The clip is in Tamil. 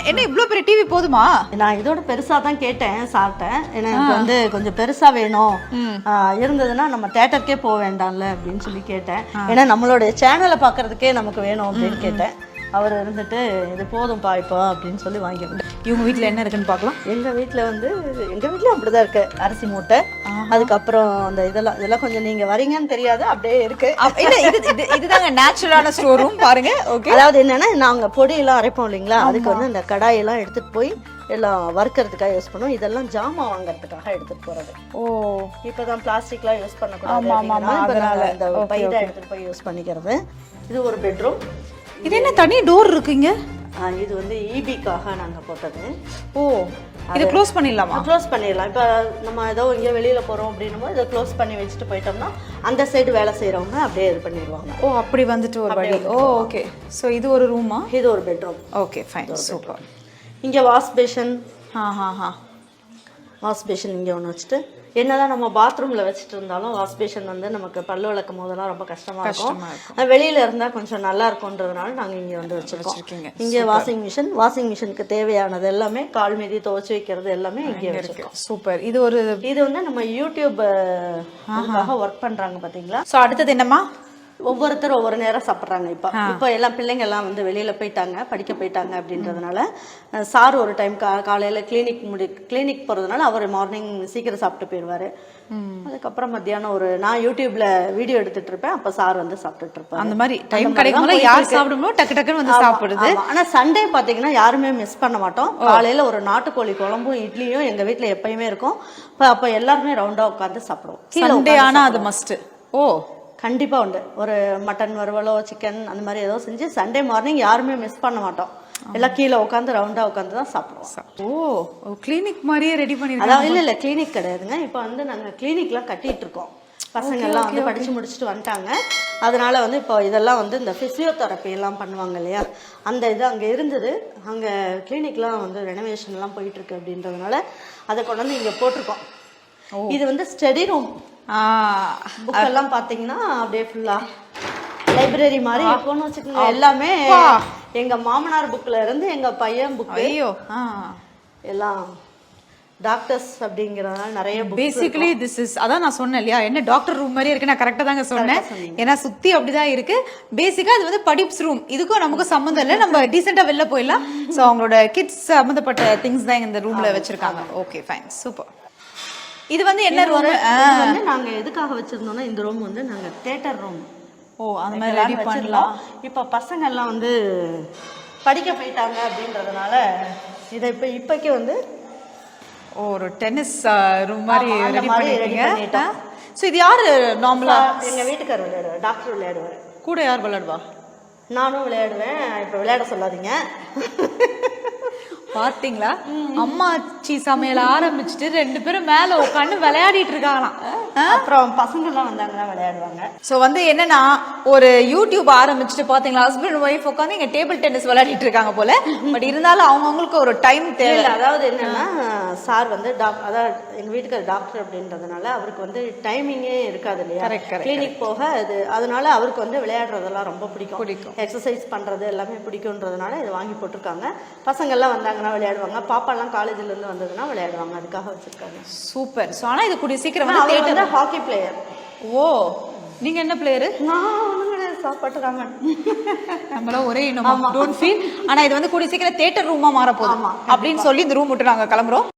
என்ன இவ்ளோ பெரிய டிவி போதுமா? நான் இதோட பெருசா தான் கேட்டேன் சார்ட்ட. எனக்கு வந்து கொஞ்சம் பெருசா வேணும், இருந்ததுன்னா நம்ம தியேட்டருக்கே போக வேண்டாம்ல அப்படின்னு சொல்லி கேட்டேன். ஏன்னா நம்மளோட சேனலை பார்க்கறதுக்கே நமக்கு வேணும் அப்படின்னு கேட்டேன். அவர் இருந்துட்டு இது போதும்பா இப்போ அப்படின்னு சொல்லி வாங்கியிருந்தேன். இவங்க வீட்டில் என்ன இருக்குன்னு பார்க்கலாம். எங்கள் வீட்டில் வந்து எங்கள் வீட்லேயும் அப்படி தான் இருக்கு. அரிசி மூட்டை, அதுக்கப்புறம் அந்த இதெல்லாம் கொஞ்சம் நீங்கள் வரீங்கன்னு தெரியாது அப்படியே இருக்கு. இல்லை இதுதாங்க நேச்சுரலான ஸ்டோர் ரூம் பாருங்க. ஓகே, அதாவது என்னன்னா நாங்கள் பொடியெல்லாம் அரைப்போம் இல்லைங்களா, அதுக்கு வந்து இந்த கடாயெல்லாம் எடுத்துகிட்டு போய் எல்லாம் வறுக்கிறதுக்காக யூஸ் பண்ணுவோம். இதெல்லாம் ஜாமான் வாங்குறதுக்காக எடுத்துகிட்டு போகிறது. ஓ, இப்போ தான் பிளாஸ்டிக்லாம் யூஸ் பண்ணக்கூடாது, இந்த பைதான் எடுத்துகிட்டு போய் யூஸ் பண்ணிக்கிறது. இது ஒரு பெட்ரூம். இது என்ன தனி டோர் இருக்குங்க? இது வந்து ஈபிக்காக நாங்கள் போட்டது. ஓ, இதை க்ளோஸ் பண்ணிடலாமா? க்ளோஸ் பண்ணிடலாம். இப்போ நம்ம ஏதோ இங்கே வெளியில் போகிறோம் அப்படின்னும் இதை க்ளோஸ் பண்ணி வச்சுட்டு போயிட்டோம்னா அந்த சைடு வேலை செய்கிறவங்க அப்படியே இது பண்ணிடுவாங்க. ஓ, அப்படி வந்துட்டு ஒரு வழி. ஓ, ஓகே. ஸோ இது ஒரு ரூமா? இது ஒரு பெட்ரூம். Okay, fine, super. இங்கே வாஷ் பேஷன். வாஷ் பேஷன் இங்கே ஒன்று வச்சுட்டு, என்னதான் நம்ம பாத்ரூமில் வச்சுட்டு இருந்தாலும் வாஷ் பேஷன் வந்து நமக்கு பல்லு விளக்கும் போதெல்லாம் ரொம்ப கஷ்டமாக இருக்கும். வெளியில் இருந்தால் கொஞ்சம் நல்லா இருக்கும்ன்றதுனால நாங்கள் இங்கே வந்து வச்சுருக்கோம். இங்கே வாஷிங் மிஷினுக்கு தேவையானது எல்லாமே கால் மீதி துவைச்சி வைக்கிறது எல்லாமே இங்கே வச்சுருக்கோம். சூப்பர். இது வந்து நம்ம யூடியூப் ஒர்க் பண்ணுறாங்க பார்த்தீங்களா. ஸோ அடுத்தது என்னம்மா? ஒவ்வொருத்தர் ஒவ்வொரு நேரம் சாப்பிட்றாங்க. இப்போ எல்லாம் பிள்ளைங்க எல்லாம் வந்து வெளியில் போயிட்டாங்க, படிக்க போயிட்டாங்க அப்படின்றதுனால சார் ஒரு டைம் காலையில் கிளினிக் போகிறதுனால அவர் மார்னிங் சீக்கிரம் சாப்பிட்டு போயிடுவார். அதுக்கப்புறம் மத்தியானம் நான் யூடியூப்ல வீடியோ எடுத்துட்டு இருப்பேன், அப்போ சார் வந்து சாப்பிட்டுட்டு இருப்பேன். அந்த மாதிரி டைம் கிடைக்கும் யார் சாப்பிடுமோ டக்கு டக்குன்னு வந்து சாப்பிடுது. ஆனால் சண்டே பார்த்தீங்கன்னா யாருமே மிஸ் பண்ண மாட்டோம். காலையில் ஒரு நாட்டுக்கோழி குழம்பும் இட்லியும் எங்கள் வீட்டில் எப்பயுமே இருக்கும். அப்போ எல்லாருமே ரவுண்டாக உட்காந்து சாப்பிடுவோம். சண்டே ஆனால் அது மஸ்ட். ஓ, கண்டிப்பாக உண்டு. ஒரு மட்டன் வறுவலோ சிக்கன் அந்த மாதிரி ஏதோ செஞ்சு சண்டே மார்னிங் யாருமே மிஸ் பண்ண மாட்டோம். எல்லாம் கீழே உட்காந்து ரவுண்டாக உட்காந்து தான் சாப்பிடுவோம். ஓ, கிளினிக் மாதிரியே ரெடி பண்ணிருக்கோம். அதாவது இல்லை கிளினிக் கிடையாதுங்க. இப்போ வந்து நாங்கள் கிளினிக்லாம் கட்டிட்டு இருக்கோம். பசங்கள்லாம் வந்து படித்து முடிச்சுட்டு வந்துட்டாங்க. அதனால வந்து இப்போ இதெல்லாம் வந்து இந்த ஃபிசியோதெரப்பி எல்லாம் பண்ணுவாங்க இல்லையா, அந்த இது அங்கே இருந்தது. அங்கே கிளினிக்லாம் வந்து ரெனோவேஷன்லாம் போயிட்டுருக்கு அப்படின்றதுனால அதை கொண்டு வந்து இங்கே போட்டிருக்கோம். இது வந்து ஸ்டடி ரூம். புக்கெல்லாம் பார்த்தீங்கன்னா அப்படியே ஃபுல்லாக லைப்ரரி மாதிரி இருக்கும்னு வச்சுக்கோங்க. எல்லாமே எங்கள் மாமனார் புக்கில் இருந்து எங்கள் பையன் புக்கு எல்லாம் டாக்டர்ஸ் அப்படிங்கிறதுனால நிறைய பேசிக்கலி திஸ் இஸ் அதான் நான் சொன்னேன் இல்லையா, என்ன டாக்டர் ரூம் மாதிரி இருக்கு. நான் கரெக்டாக தாங்க சொன்னேன், ஏன்னா சுற்றி அப்படிதான் இருக்கு. பேசிக்காக அது வந்து படிப்ஸ் ரூம். இதுக்கும் நமக்கும் சம்மந்தம் இல்லை, நம்ம டீசெண்டாக வெளில போயிடலாம். ஸோ அவங்களோட கிட்ஸ் சம்மந்தப்பட்ட திங்ஸ் தான் இந்த ரூமில் வச்சுருக்காங்க. Okay, fine, super. இது வந்து என்ன ரூம் வந்து நாங்கள் எதுக்காக வச்சுருந்தோம்னா, இந்த ரூம் வந்து நாங்கள் தியேட்டர் ரூம். ஓ, அந்த மாதிரி ரெடி பண்ணலாம். இப்போ பசங்கள்லாம் வந்து படிக்க போயிட்டாங்க அப்படின்றதுனால இதை இப்போக்கே வந்து ஒரு டென்னிஸ் ரூம் மாதிரி ரெடி பண்ணிட்டோம். ஸோ இது யார் நார்மலாக? எங்கள் வீட்டுக்காரர் விளையாடுவார், டாக்டர் விளையாடுவார். கூட யார் விளையாடுவா? நானும் விளையாடுவேன். இப்போ விளையாட சொல்லாதீங்க. பார்த்தீங்களா, அம்மாச்சி சமையல் ஆரம்பிச்சுட்டு 2 பேரும் மேலே உட்காந்து விளையாடிட்டு இருக்காங்களாம். அப்புறம் பசங்கள்லாம் வந்தாங்கன்னா விளையாடுவாங்க. ஸோ வந்து என்னன்னா, ஒரு யூடியூப் ஆரம்பிச்சுட்டு பார்த்தீங்களா, ஹஸ்பண்ட் ஒய்ஃப் உட்காந்து இங்கே டேபிள் டென்னிஸ் விளையாடிட்டு இருக்காங்க போல. பட் இருந்தாலும் அவங்கவுங்களுக்கு ஒரு டைம் தேவை. அதாவது என்னன்னா, சார் வந்து அதாவது எங்கள் வீட்டுக்கு டாக்டர் அப்படின்றதுனால அவருக்கு வந்து டைமிங்கே இருக்காது இல்லையா, கிளினிக் போக. அதனால அவருக்கு வந்து விளையாடுறதெல்லாம் ரொம்ப பிடிக்கும். எக்ஸசைஸ் பண்ணுறது எல்லாமே பிடிக்கும்ன்றதுனால இதை வாங்கி போட்டிருக்காங்க. பசங்கள்லாம் வந்தாங்கன்னா விளையாடுவாங்க. பாப்பாலாம் காலேஜ்ல இருந்து வந்ததுன்னா விளையாடுவாங்க. அதுக்காக வச்சிருக்காங்க. சூப்பர். ஸோ ஆனால் இது கூடிய சீக்கிரம் வந்து ஹாக்கி பிளேயர். ஓ, நீங்க என்ன பிளேயரு? நான் சாப்பாட்டுறாங்க. நம்மளாம் ஒரே இன்னும் டோன்ட் ஃபீல். ஆனால் இது வந்து கூடிய சீக்கிரம் தியேட்டர் ரூமா மாற போதும் அப்படின்னு சொல்லி இந்த ரூம் விட்டு நாங்கள் கிளம்புறோம்.